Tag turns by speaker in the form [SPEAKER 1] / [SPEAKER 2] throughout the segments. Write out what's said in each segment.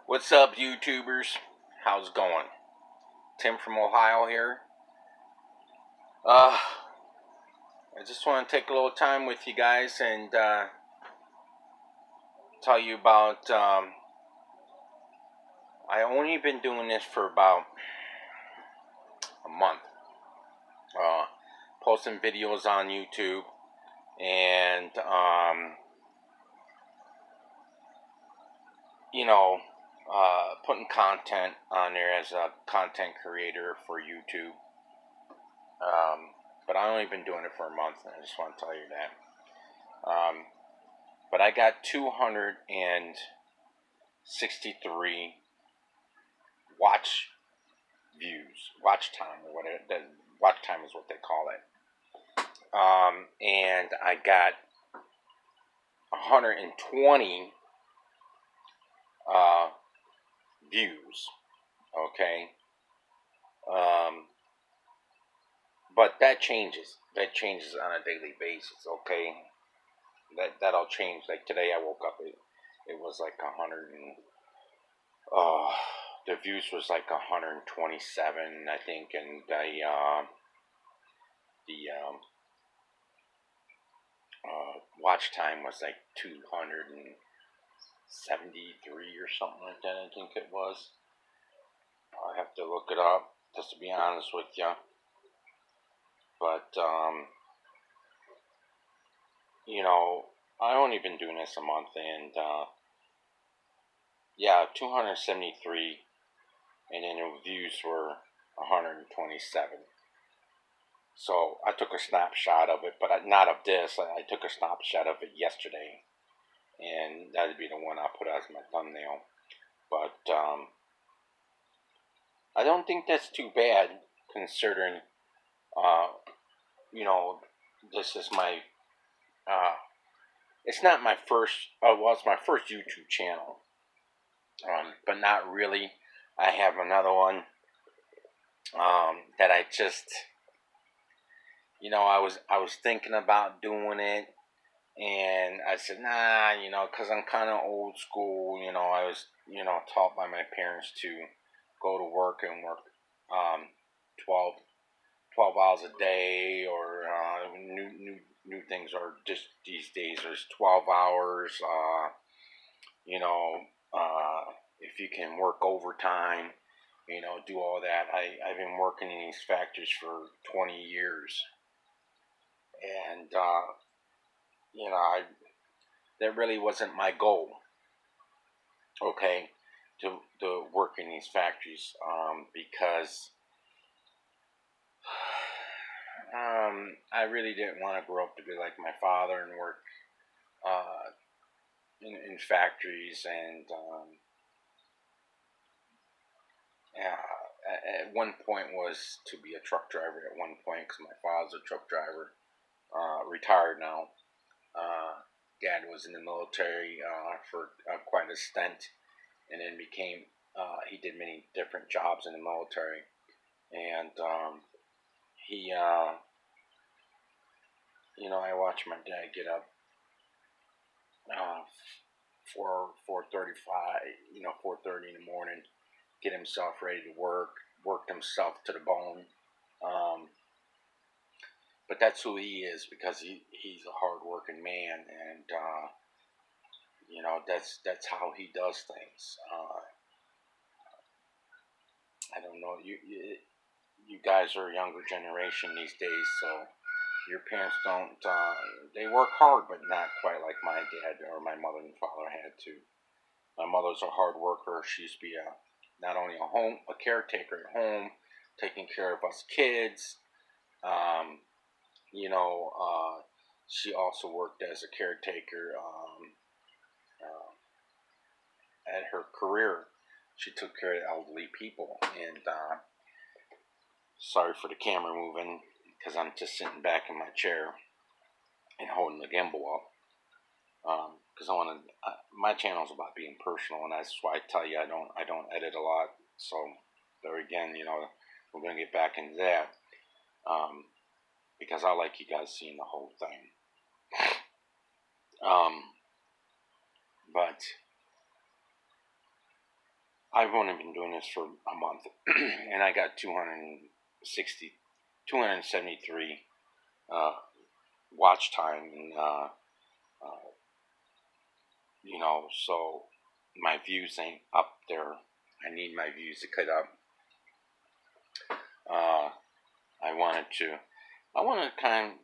[SPEAKER 1] What's up, YouTubers? How's it going? Tim from Ohio here. I just want to take a little time with you guys and tell you about. I only been doing this for about a month. Posting videos on YouTube and putting content on there as a content creator for YouTube. But I only been doing it for a month, and I just want to tell you that. But I got 263 watch time, or whatever. Watch time is what they call it. And I got 120 views. Okay. But that changes. That changes on a daily basis. Okay. That'll change. Like today, I woke up. It was like 100 and the views was like 127, I think, and the watch time was like 273 or something like that. I think it was. I have to look it up just to be honest with you. But I only been doing this a month, and 273, and then the views were 127. So I took a snapshot of it, but not of this. I took a snapshot of it yesterday, and that'd be the one I put as my thumbnail. But I don't think that's too bad, considering this is my it's not my first. Well, it's my first YouTube channel, but not really. I have another one that I just, I was thinking about doing it, and I said, nah, because I'm kind of old school. I was, taught by my parents to go to work and work 12 hours a day, or new things are just these days. There's 12 hours. If you can work overtime, do all that. I've been working in these factories for 20 years, and that really wasn't my goal. Okay, to work in these factories, because I really didn't want to grow up to be like my father and work in factories. And at one point was to be a truck driver. At one point, because my father's a truck driver, retired now. Dad was in the military for quite a stint, and then he did many different jobs in the military, and he I watched my dad get up 4:30 in the morning, get himself ready to worked himself to the bone. But that's who he is, because he's a hard-working man, and that's how he does things. I don't know, you guys are a younger generation these days, so your parents don't, they work hard, but not quite like my dad or my mother and father had to. My mother's a hard worker. She used to be not only a caretaker at home, taking care of us kids. She also worked as a caretaker at her career. She took care of elderly people, and sorry for the camera moving, because I'm just sitting back in my chair and holding the gimbal up. Because my channel's about being personal, and that's why I tell you I don't edit a lot. So there again, we're gonna get back into that, because I like you guys seeing the whole thing. But I've only been doing this for a month, and I got 273 watch time, and so my views ain't up there. I need my views to cut up. I wanted to kind of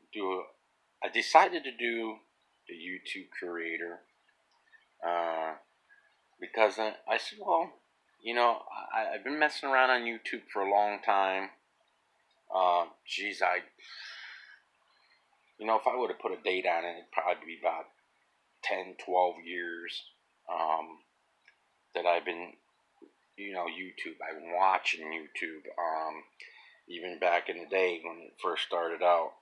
[SPEAKER 1] I decided to do the YouTube creator, because I said, well, I've been messing around on YouTube for a long time. Geez, if I would have put a date on it, it'd probably be about 10, 12 years that I've been, YouTube. I've been watching YouTube, even back in the day when it first started out.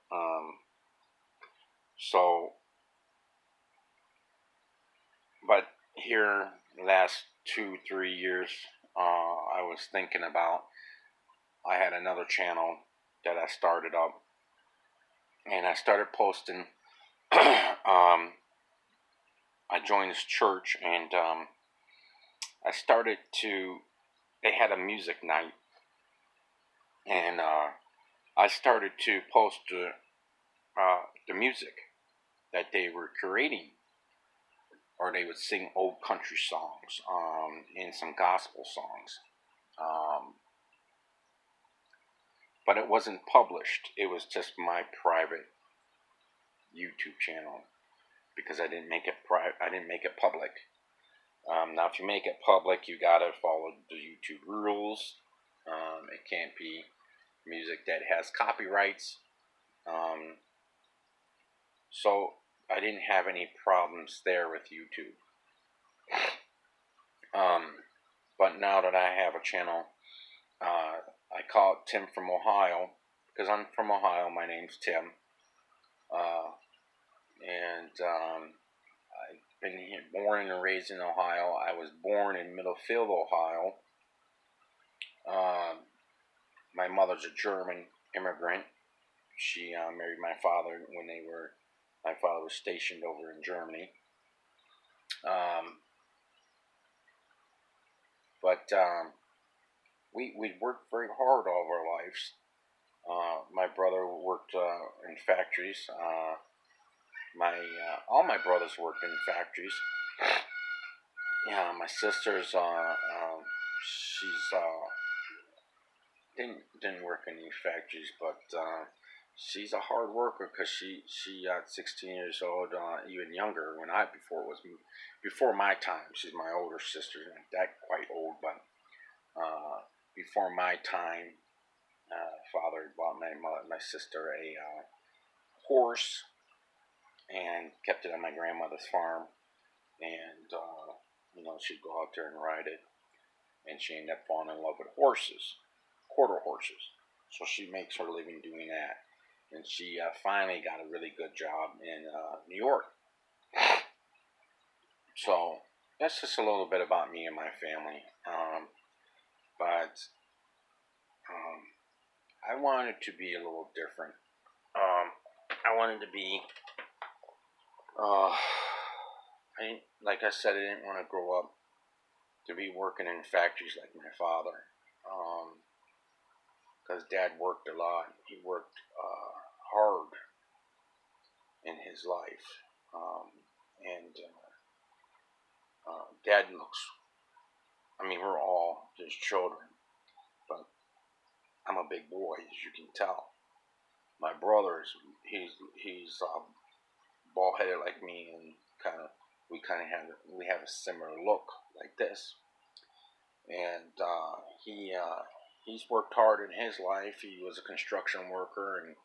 [SPEAKER 1] But here, the last 2, 3 years, I was thinking about, I had another channel that I started up, and I started posting. I joined this church, and they had a music night, and I started to post the music that they were creating, or they would sing old country songs, and some gospel songs. But it wasn't published. It was just my private YouTube channel, because I didn't make it public. Now, if you make it public, you gotta follow the YouTube rules. It can't be music that has copyrights. So I didn't have any problems there with YouTube. But now that I have a channel, I call it Tim from Ohio, because I'm from Ohio. My name's Tim. And I've been born and raised in Ohio. I was born in Middlefield, Ohio. My mother's a German immigrant. She married my father when my father was stationed over in Germany. But we worked very hard all of our lives. My brother worked in factories. All my brothers worked in factories. Yeah, my sister's she's didn't work in any factories, but she's a hard worker, because she got 16 years old, even younger before my time. She's my older sister, not that quite old, but before my time. Father bought my sister a horse, and kept it on my grandmother's farm, and she'd go out there and ride it, and she ended up falling in love with horses, quarter horses. So she makes her living doing that, and she finally got a really good job in New York. So that's just a little bit about me and my family. But I wanted to be a little different. I wanted to be, like I said, I didn't want to grow up to be working in factories like my father, because Dad worked a lot. He worked hard in his life, and Dad looks. I mean, we're all his children, but I'm a big boy, as you can tell. My brother's he's bald headed like me, and we have a similar look like this. And he's worked hard in his life. He was a construction worker, and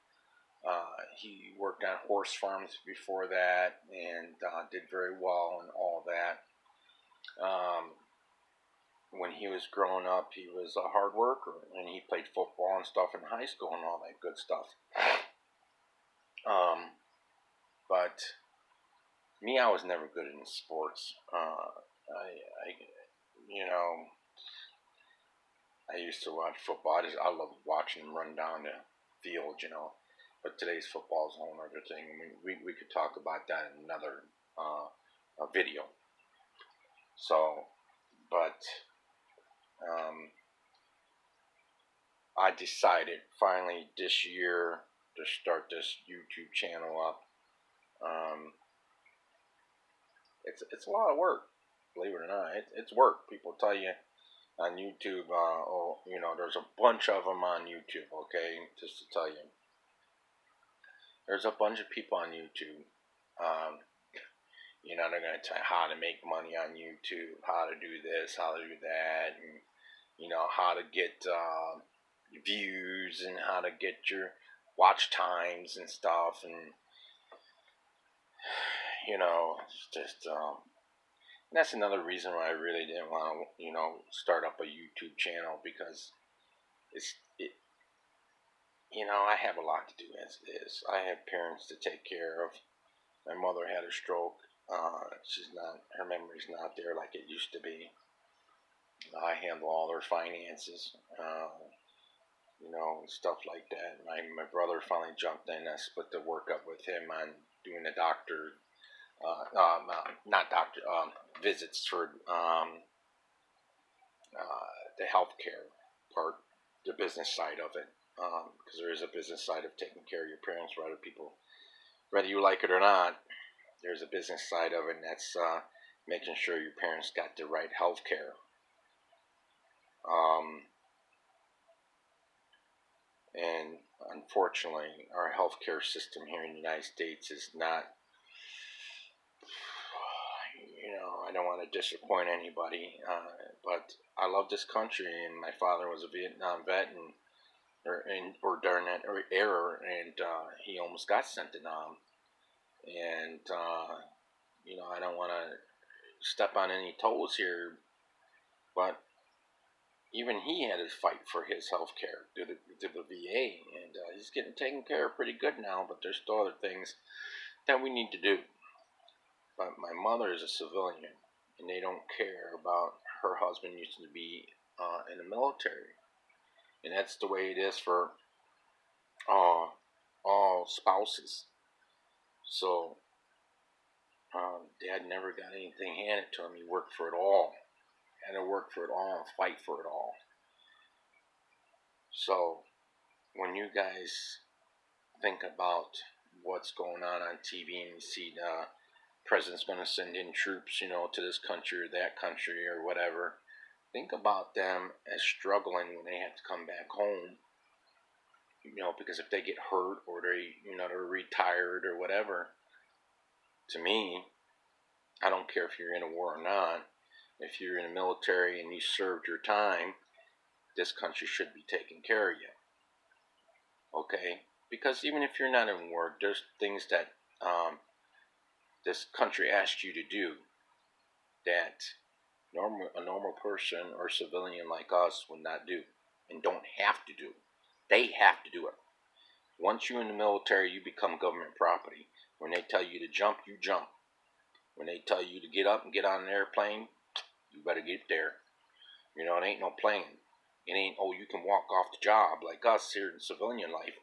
[SPEAKER 1] he worked on horse farms before that, and did very well and all that. When he was growing up, he was a hard worker, and he played football and stuff in high school and all that good stuff. But me, I was never good in sports. I used to watch football. I love watching them run down the field, But today's football is a whole other thing. I mean, we could talk about that in another video. So, but I decided finally this year to start this YouTube channel up. Um, it's a lot of work, believe it or not. It's work. People tell you on YouTube, there's a bunch of them on YouTube. Okay, just to tell you, there's a bunch of people on YouTube. Um, they're going to tell you how to make money on YouTube, how to do this, how to do that, and how to get views and how to get your watch times and stuff, and it's just that's another reason why I really didn't want to start up a YouTube channel, because it's it I have a lot to do as it is. I have parents to take care of. My mother had a stroke. Her memory's not there like it used to be. I handle all their finances, stuff like that. My brother finally jumped in. I split the work up with him on doing the doctor, not doctor, visits for the healthcare part, the business side of it. Because there is a business side of taking care of your parents, whether you like it or not. There's a business side of it, and that's making sure your parents got the right health care. And unfortunately, our healthcare system here in the United States is not, I don't want to disappoint anybody, but I love this country, and my father was a Vietnam vet, or during that era, and he almost got sent to Nam. And, I don't want to step on any toes here, but even he had to fight for his health care through the VA, and he's getting taken care of pretty good now, but there's still other things that we need to do. But my mother is a civilian, and they don't care about her husband used to be in the military. And that's the way it is for all spouses. So Dad never got anything handed to him. He worked for it all. Had to work for it all and fight for it all. So when you guys think about what's going on TV, and you see the president's going to send in troops, to this country or that country or whatever, think about them as struggling when they have to come back home. Because if they get hurt or they're retired or whatever, to me, I don't care if you're in a war or not. If you're in the military and you served your time, this country should be taking care of you. Okay? Because even if you're not in war, there's things that this country asked you to do that a normal person or civilian like us would not do and don't have to do. They have to do it. Once you're in the military, you become government property. When they tell you to jump, you jump. When they tell you to get up and get on an airplane, you better get there. It ain't no plane. It ain't, you can walk off the job like us here in civilian life.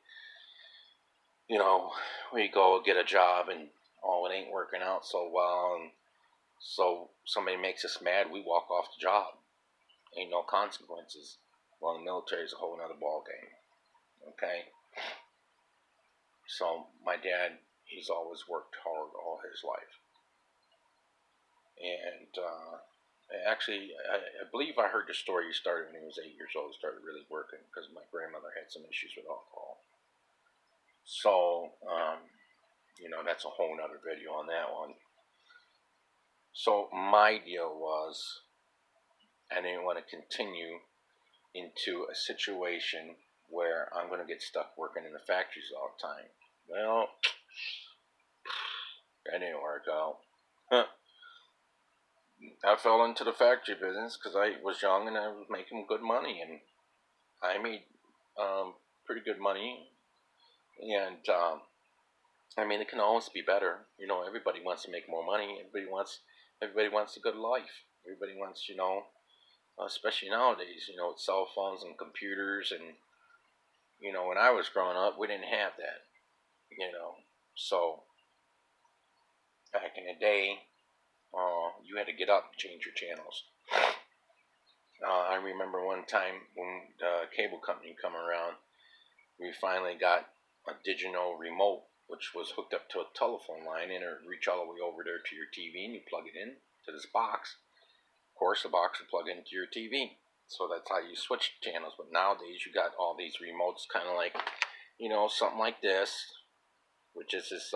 [SPEAKER 1] We go get a job and, it ain't working out so well, and so somebody makes us mad, we walk off the job. Ain't no consequences. Well, the military is a whole other ball game. Okay? So my dad, he's always worked hard all his life. And actually, I believe I heard the story. He started when he was 8 years old, started really working because my grandmother had some issues with alcohol. So, that's a whole other video on that one. So my deal was, I didn't want to continue into a situation where I'm going to get stuck working in the factories all the time. Well, that didn't work out. I fell into the factory business because I was young and I was making good money, and I made pretty good money. And it can always be better. Everybody wants to make more money. Everybody wants a good life. Everybody wants, especially nowadays, with cell phones and computers, and when I was growing up, we didn't have that. So back in the day, you had to get up and change your channels. I remember one time when the cable company come around, we finally got a digital remote, which was hooked up to a telephone line, and it would reach all the way over there to your TV, and you plug it in to this box. Of course, the box would plug into your TV. So that's how you switch channels. But nowadays, you got all these remotes, kind of like, something like this, which is this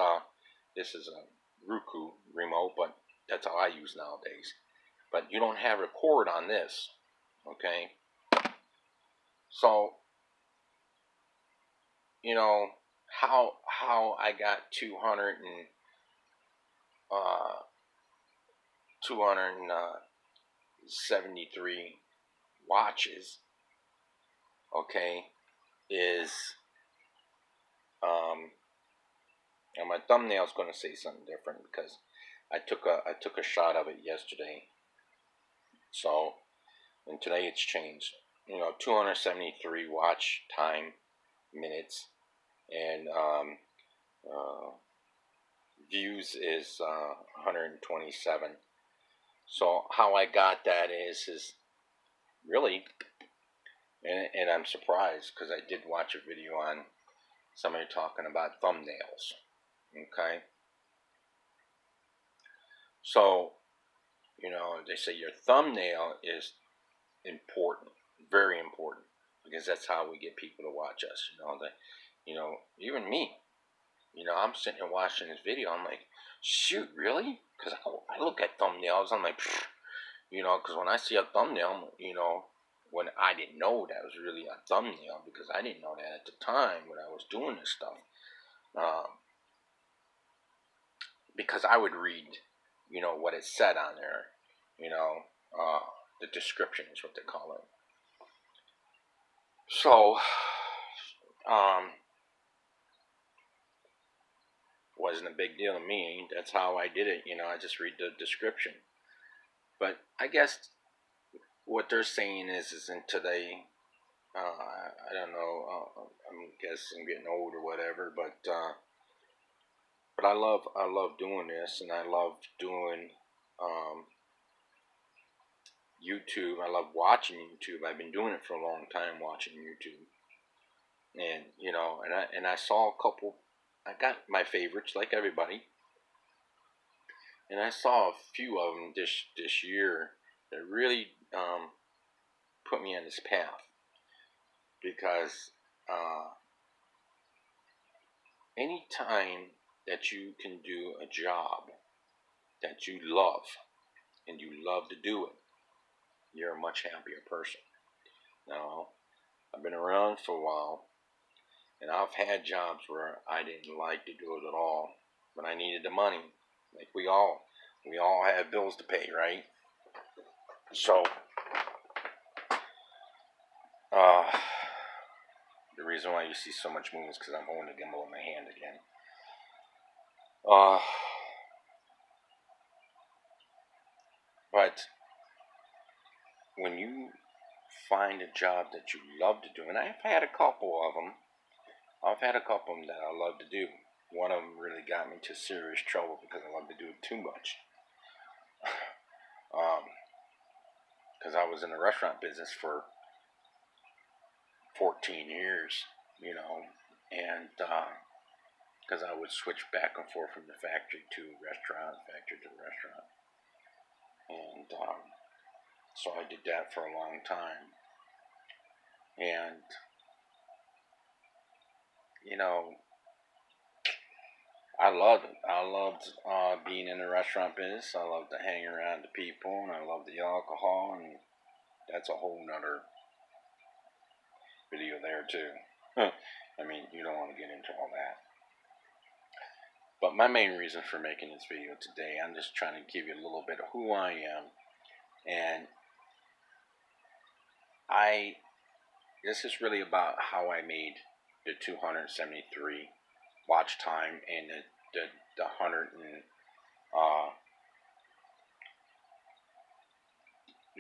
[SPEAKER 1] is a Roku remote, but that's how I use nowadays. But you don't have record on this, okay? So you know how I got 273 watches, okay, is and my thumbnail's going to say something different because I took a shot of it yesterday. So, and today it's changed. 273 watch time minutes, and views is 127. So how I got that is really, and I'm surprised because I did watch a video on somebody talking about thumbnails. Okay, so they say your thumbnail is important, very important, because that's how we get people to watch us. Even me. I'm sitting here watching this video. I'm like, shoot, really? Because I look at thumbnails. I'm like, because when I see a thumbnail, when I didn't know that was really a thumbnail, because I didn't know that at the time when I was doing this stuff. Because I would read, what it said on there, the description is what they call it. So, wasn't a big deal to me. That's how I did it. I just read the description. But I guess what they're saying is in today, I don't know. I guess I'm getting old or whatever, but I love doing this, and I love doing YouTube. I love watching YouTube. I've been doing it for a long time, watching YouTube, and I saw a couple. I got my favorites, like everybody, and I saw a few of them this year that really put me on this path, because anytime that you can do a job that you love and you love to do it, you're a much happier person. Now, I've been around for a while, and I've had jobs where I didn't like to do it at all, but I needed the money. Like we all have bills to pay, right? So, uh, the reason why you see so much movement is because I'm holding the gimbal in my hand again. But when you find a job that you love to do, and I've had a couple of them. I've had a couple of them that I love to do. One of them really got me into serious trouble because I love to do it too much. Because I was in the restaurant business for 14 years, and because I would switch back and forth from the factory to restaurant, factory to restaurant, and so I did that for a long time, and I loved it. I loved being in the restaurant business. I loved to hang around the people, and I loved the alcohol, and that's a whole nother video there too. I mean, you don't want to get into all that. But my main reason for making this video today, I'm just trying to give you a little bit of who I am, and this is really about how I made the 273 watch time and the 100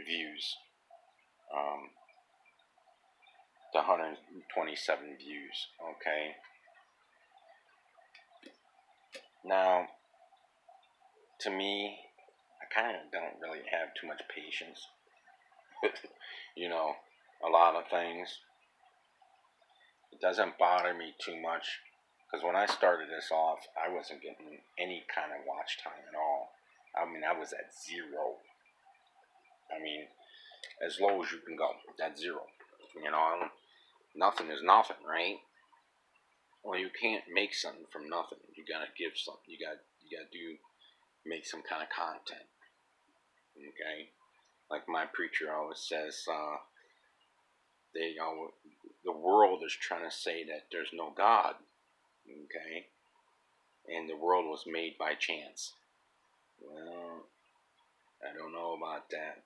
[SPEAKER 1] views, the 127 views. Okay. Now, to me, I kind of don't really have too much patience you know, a lot of things. It doesn't bother me too much because when I started this off, I wasn't getting any kind of watch time at all. I mean, I was at zero. I mean, as low as you can go. That's zero. You know, nothing is nothing, right? Well, you can't make something from nothing. You gotta give something. You gotta make some kind of content. Okay, like my preacher always says, the world is trying to say that there's no God. Okay, and the world was made by chance. Well, I don't know about that.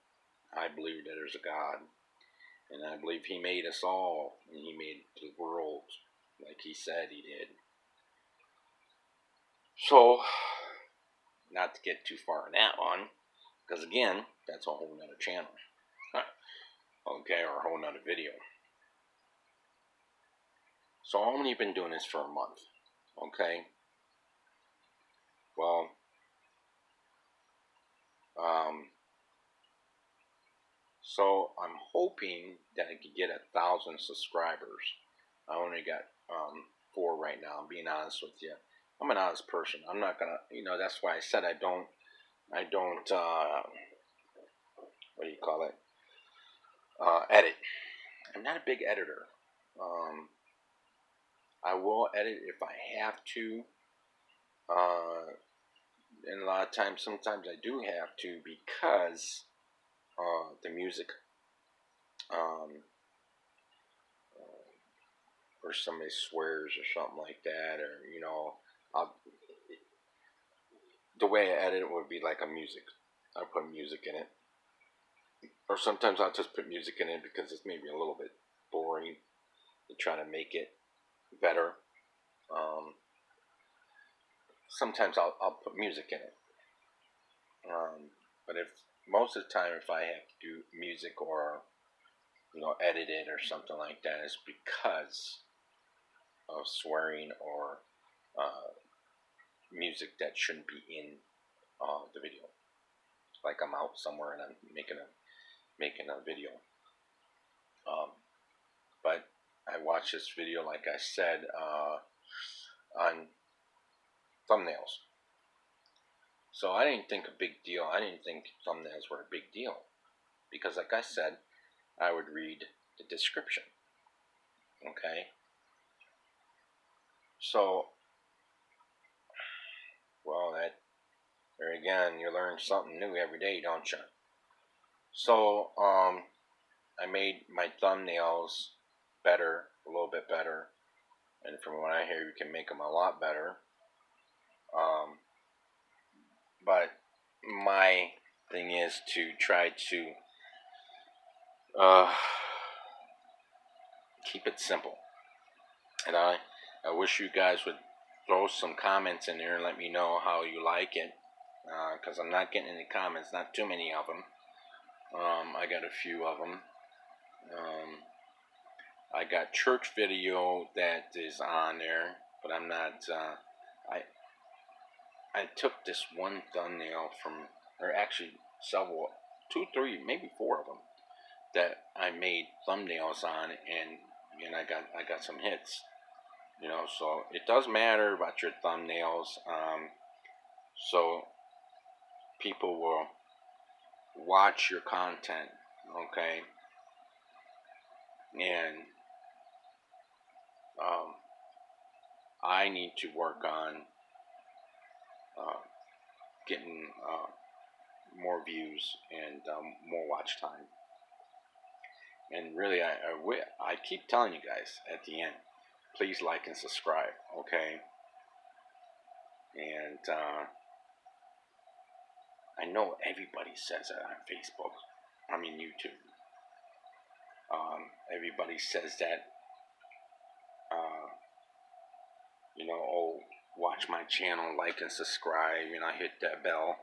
[SPEAKER 1] I believe that there's a God, and I believe He made us all, and He made the world like He said He did. So, not to get too far in that one, because again, that's a whole nother channel, okay, or a whole nother video. So I've only been doing this for a month, okay. Well, so I'm hoping that I could get 1,000 subscribers. I only got 4 right now. I'm being honest with you. I'm an honest person. I'm not gonna, that's why I said I don't, what do you call it? Edit. I'm not a big editor. I will edit if I have to. And a lot of times, sometimes I do have to because the music, or somebody swears or something like that, or I'll, the way I edit it would be like a music. I'll put music in it, or sometimes I'll just put music in it because it's maybe a little bit boring to try to make it better. Sometimes I'll put music in it, but if most of the time if I have to do music or edit it or something like that, it's because of swearing or music that shouldn't be in the video. Like I'm out somewhere and I'm making a video. But I watched this video, like I said, on thumbnails. So I didn't think a big deal. I didn't think thumbnails were a big deal because, like I said, I would read the description. Okay. So, well, there again, you learn something new every day, don't you? So, I made my thumbnails better, a little bit better, and from what I hear, you can make them a lot better. But my thing is to try to keep it simple, and I wish you guys would throw some comments in there and let me know how you like it, because I'm not getting any comments, not too many of them. I got a few of them. I got church video that is on there, but I'm not. I took this one thumbnail from, or actually several, 2, 3, maybe 4 of them that I made thumbnails on, and I got some hits. So it does matter about your thumbnails. So people will watch your content, okay, and I need to work on getting more views and more watch time. And really, I keep telling you guys at the end, please like and subscribe, okay? And I know everybody says that on Facebook. I mean YouTube. Everybody says that. Oh, watch my channel, like and subscribe, hit that bell.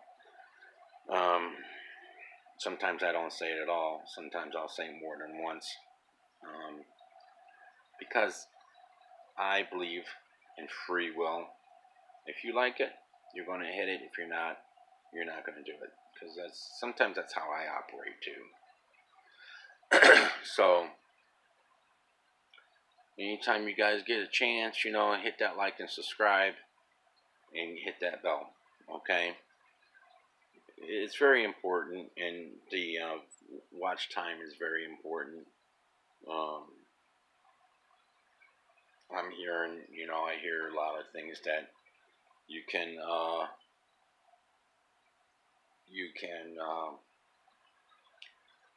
[SPEAKER 1] Sometimes I don't say it at all. Sometimes I'll say more than once. Because I believe in free will. If you like it, you're going to hit it. If you're not going to do it. Because sometimes that's how I operate too. So anytime you guys get a chance, hit that like and subscribe and hit that bell. Okay, it's very important, and the watch time is very important. Um, I'm hearing, I hear a lot of things that you can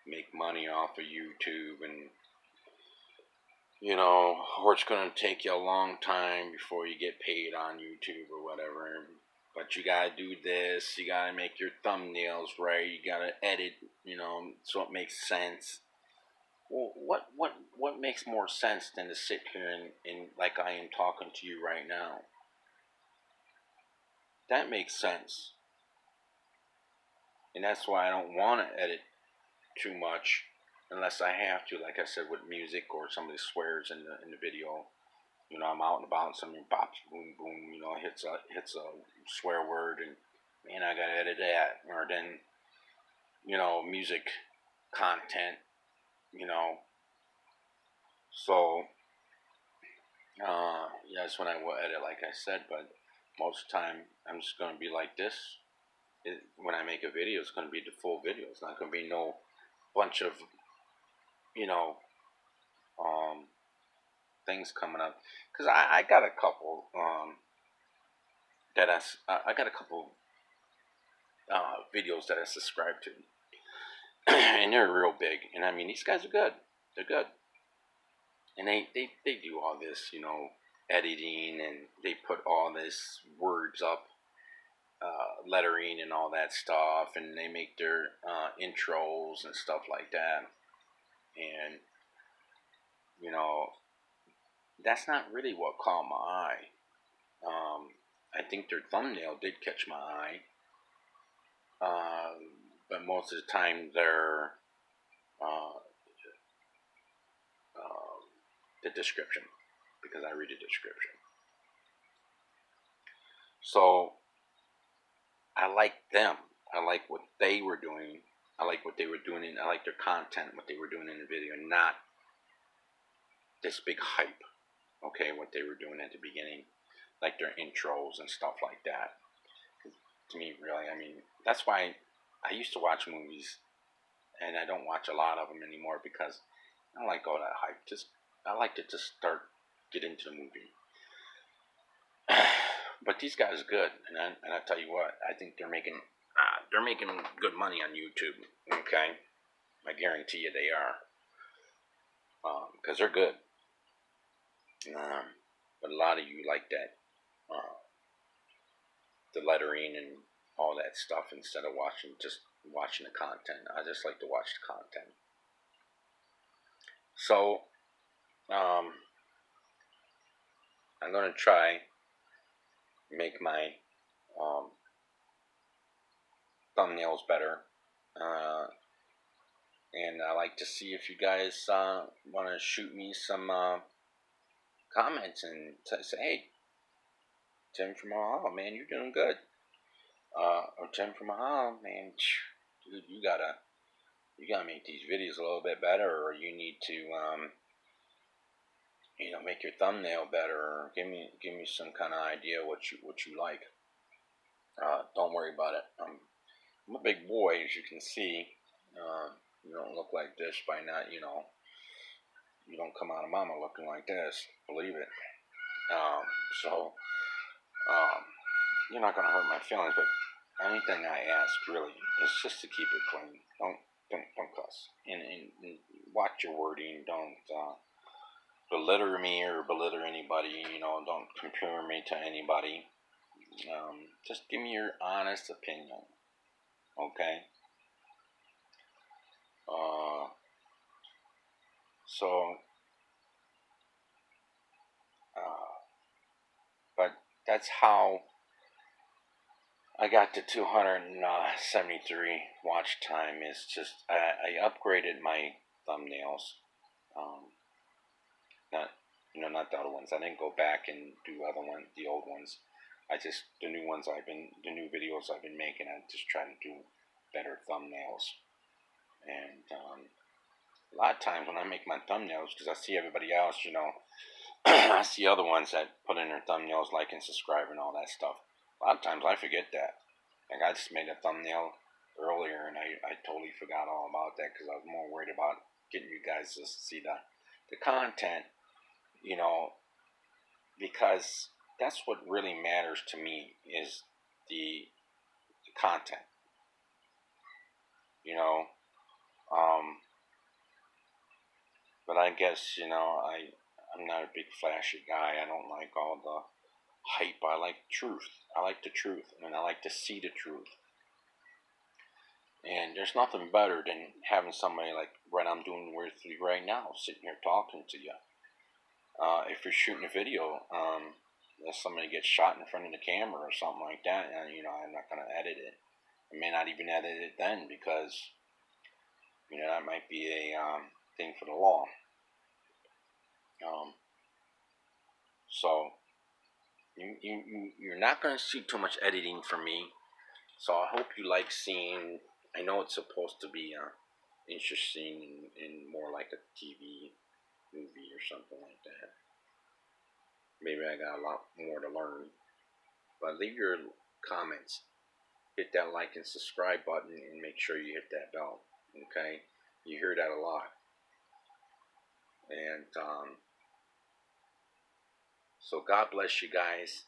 [SPEAKER 1] make money off of YouTube, and or it's going to take you a long time before you get paid on YouTube or whatever. But you gotta do this. You gotta make your thumbnails right. You gotta edit, so it makes sense. Well, what makes more sense than to sit here and like I am talking to you right now? That makes sense, and that's why I don't want to edit too much unless I have to. Like I said, with music or somebody swears in the video. I'm out and about and somebody bops, boom, boom, hits a swear word, and man, I gotta edit that. Or then, music content, you know. So, yeah, that's when I will edit, like I said. But most of the time, I'm just gonna be like this. When I make a video, it's gonna be the full video. It's not gonna be no bunch of, you know, um, things coming up. Cause I got a couple I got a couple videos that I subscribe to, and they're real big. And I mean, these guys are good. They're good, and they do all this, editing, and they put all this words up, lettering, and all that stuff, and they make their intros and stuff like that. And you know, that's not really what caught my eye. I think their thumbnail did catch my eye, uh, but most of the time they're uh, the description, because I read the description. So I like them. I like what they were doing. I like what they were doing, and I like their content, what they were doing in the video, not this big hype. Okay, what they were doing at the beginning, like their intros and stuff like that. To me, really, I mean, that's why I used to watch movies, and I don't watch a lot of them anymore because I don't like all that hype. I like to just get into the movie. But these guys are good, and I tell you what, I think they're making good money on YouTube. Okay, I guarantee you they are, because they're good. But a lot of you like that, the lettering and all that stuff, instead of watching the content. I just like to watch the content. So, I'm gonna try make my um, thumbnails better. And I like to see if you guys want to shoot me some comments and say, hey, Tim from Ohio, man, you're doing good. Or Tim from Ohio, man, dude, you gotta make these videos a little bit better, or you need to make your thumbnail better, or give me some kind of idea what you like. Don't worry about it. I'm a big boy, as you can see. You don't look like this by not, you don't come out of mama looking like this, believe it. So, um, you're not going to hurt my feelings, but anything I ask really is just to keep it clean. Don't cuss, and watch your wording. Don't belittle me or belittle anybody. Don't compare me to anybody. Just give me your honest opinion, okay? Uh, so, but that's how I got to 273 watch time. Is just I upgraded my thumbnails. Not not the other ones. I didn't go back and do the old ones. The new videos I've been making. I just try to do better thumbnails, and A lot of times when I make my thumbnails, because I see everybody else, I see other ones that put in their thumbnails, like and subscribe and all that stuff. A lot of times I forget that. Like I just made a thumbnail earlier and I totally forgot all about that because I was more worried about getting you guys to see the content, you know, because that's what really matters to me is the content, you know. Um, but I guess, I'm not a big flashy guy. I don't like all the hype. I like truth. I like the truth, and I like to see the truth. And there's nothing better than having somebody like what I'm doing with you right now, sitting here talking to you. If you're shooting a video, if somebody gets shot in front of the camera or something like that, and I'm not gonna edit it. I may not even edit it then because that might be a thing for the law. Um, so you're not gonna see too much editing from me. So I hope you like seeing. I know it's supposed to be interesting and more like a TV movie or something like that. Maybe I got a lot more to learn. But leave your comments. Hit that like and subscribe button and make sure you hit that bell. Okay? You hear that a lot. And so God bless you guys.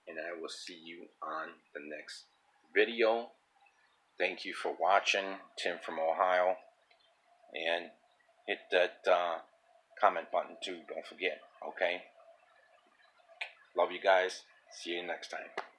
[SPEAKER 1] And I will see you on the next video. Thank you for watching. Tim from Ohio. And hit that comment button too. Don't forget. Okay? Love you guys. See you next time.